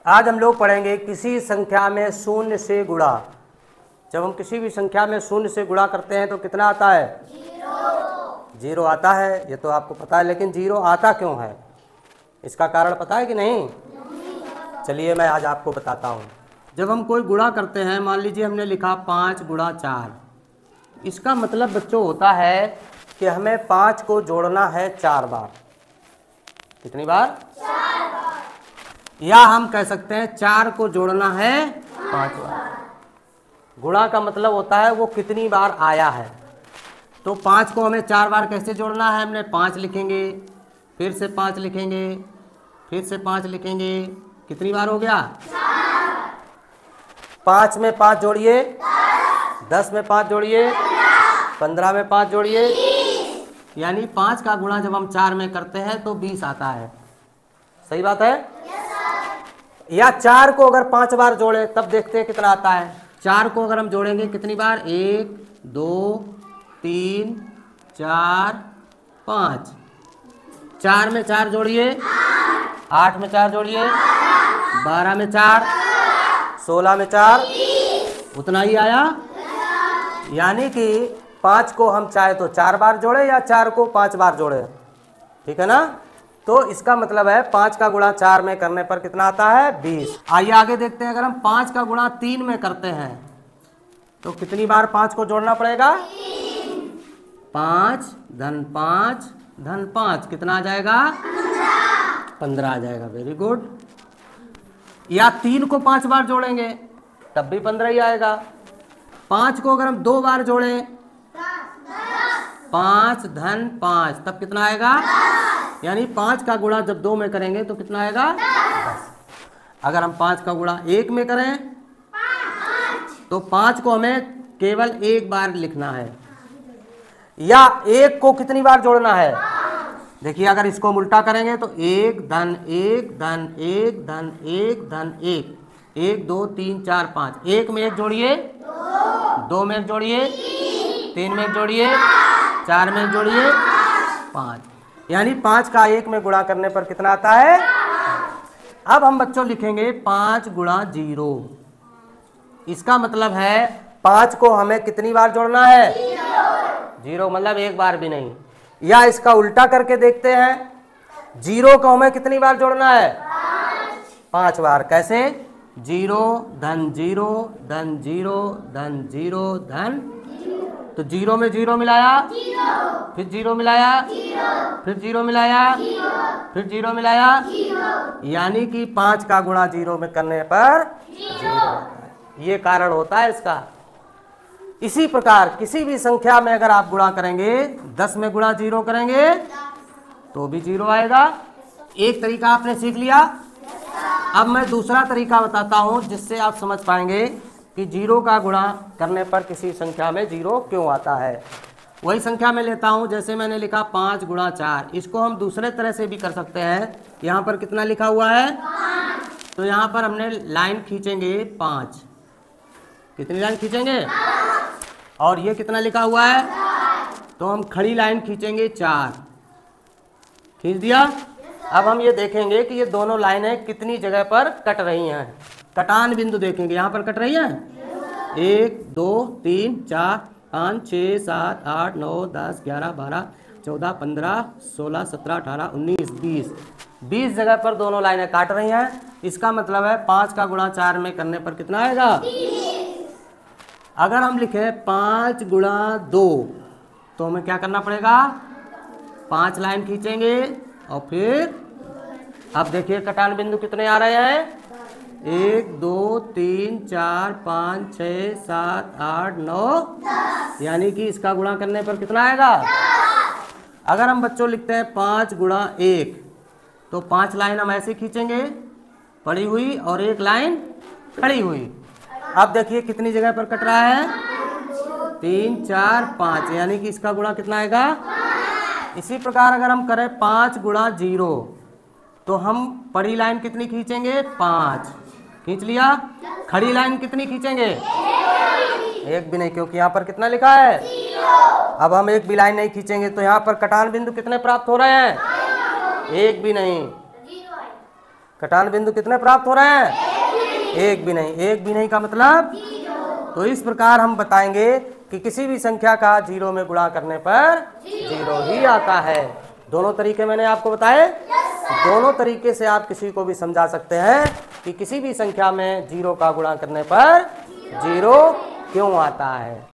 आज हम लोग पढ़ेंगे किसी संख्या में शून्य से गुणा। जब हम किसी भी संख्या में शून्य से गुणा करते हैं तो कितना आता है? जीरो आता है, ये तो आपको पता है। लेकिन जीरो आता क्यों है, इसका कारण पता है कि नहीं? चलिए मैं आज आपको बताता हूँ। जब हम कोई गुणा करते हैं, मान लीजिए हमने लिखा 5 गुणा 4, इसका मतलब बच्चों होता है कि हमें 5 को जोड़ना है 4 बार। कितनी बार? 4 बार। या हम कह सकते हैं 4 को जोड़ना है 5 बार। गुणा का मतलब होता है वो कितनी बार आया है। तो 5 को हमें 4 बार कैसे जोड़ना है? हमने 5 लिखेंगे, फिर से 5 लिखेंगे, फिर से 5 लिखेंगे। कितनी बार हो गया? 5 में 5 जोड़िए 10 में 5 जोड़िए 15 में 5 जोड़िए, यानी 5 का गुणा जब हम 4 में करते हैं तो 20 आता है। सही बात है? या 4 को अगर 5 बार जोड़े तब देखते हैं कितना आता है। 4 को अगर हम जोड़ेंगे कितनी बार? 1 2 3 4 5। 4 में 4 जोड़िए 8 में 4 जोड़िए 12 में 4 16 में 4, उतना ही आया। यानी कि 5 को हम चाहे तो 4 बार जोड़े या 4 को 5 बार जोड़े, ठीक है ना? तो इसका मतलब है 5 का गुणा 4 में करने पर कितना आता है? 20। आइए आगे देखते हैं। अगर हम 5 का गुणा 3 में करते हैं तो कितनी बार 5 को जोड़ना पड़ेगा? 5 धन 5 धन 5, कितना आ जाएगा? 15 आ जाएगा। Very good. या 3 को 5 बार जोड़ेंगे तब भी 15 ही आएगा। 5 को अगर हम 2 बार जोड़ें 5 धन 5, तब कितना आएगा? यानी 5 का गुणा जब 2 में करेंगे तो कितना आएगा? 10। अगर हम 5 का गुणा 1 में करें तो 5 को हमें केवल 1 बार लिखना है। या 1 को कितनी बार जोड़ना है? देखिए अगर इसको हम उल्टा करेंगे तो 1 धन 1 धन 1 धन 1 धन 1, 1 2 3 4 5। 1 में 1 जोड़िए 2 में 1 जोड़िए 3 में 1 जोड़िए 4 में 1 जोड़िए 5। यानी 5 का 1 में गुणा करने पर कितना आता है? अब हम बच्चों लिखेंगे 5 गुणा 0। इसका मतलब है 5 को हमें कितनी बार जोड़ना है? 0, मतलब 1 बार भी नहीं। या इसका उल्टा करके देखते हैं, 0 को हमें कितनी बार जोड़ना है? 5 बार। कैसे? 0 धन 0 धन 0 धन 0 धन, तो 0 में 0 मिलाया, फिर 0 मिलाया, फिर 0 मिलाया, फिर 0 मिलाया, यानी कि 5 का गुणा 0 में करने पर 0। ये कारण होता है इसका। इसी प्रकार किसी भी संख्या में अगर आप गुणा करेंगे, 10 में गुणा 0 करेंगे तो भी 0 आएगा। एक तरीका आपने सीख लिया। अब मैं दूसरा तरीका बताता हूं जिससे आप समझ पाएंगे कि 0 का गुणा करने पर किसी संख्या में 0 क्यों आता है। वही संख्या में लेता हूं, जैसे मैंने लिखा 5 गुणा 4। इसको हम दूसरे तरह से भी कर सकते हैं। यहाँ पर कितना लिखा हुआ है? 5। तो यहाँ पर हमने लाइन खींचेंगे 5। कितनी लाइन खींचेंगे? 5। और ये कितना लिखा हुआ है? 4। तो हम खड़ी लाइन खींचेंगे 4। खींच दिया। अब हम ये देखेंगे कि ये दोनों लाइनें कितनी जगह पर कट रही हैं। कटान बिंदु देखेंगे, यहाँ पर कट रही है 1 2 3 4 5 6 7 8 9 10 11 12 14 15 16 17 18 19 20। 20 जगह पर दोनों लाइनें काट रही हैं। इसका मतलब है 5 का गुणा 4 में करने पर कितना आएगा? 20। अगर हम लिखें 5 गुणा 2 तो हमें क्या करना पड़ेगा? 5 लाइन खींचेंगे और फिर अब देखिए कटान बिंदु कितने आ रहे हैं? 1 2 3 4 5 6 7 8 9 10, यानी कि इसका गुणा करने पर कितना आएगा? 10। अगर हम बच्चों लिखते हैं 5 गुणा 1 तो 5 लाइन हम ऐसे खींचेंगे पड़ी हुई और 1 लाइन खड़ी हुई। अब देखिए कितनी जगह पर कट रहा है? 3 4 5, यानी कि इसका गुणा कितना आएगा? 5। इसी प्रकार अगर हम करें 5 गुणा 0 तो हम पड़ी लाइन कितनी खींचेंगे? 5 खींच लिया। खड़ी लाइन कितनी खींचेंगे? 1 भी नहीं, क्योंकि यहाँ पर कितना लिखा है? 0। अब हम 1 भी लाइन नहीं खींचेंगे तो यहाँ पर कटान बिंदु कितने प्राप्त हो रहे हैं? 1 भी नहीं। घटान बिंदु कितने प्राप्त हो रहे हैं? एक भी नहीं। एक भी नहीं का मतलब? तो इस प्रकार हम बताएंगे कि किसी भी संख्या का 0 में गुणा करने पर 0 ही आता है। दोनों तरीके मैंने आपको बताए। दोनों तरीके से आप किसी को भी समझा सकते हैं कि किसी भी संख्या में 0 का गुणा करने पर 0 क्यों आता है।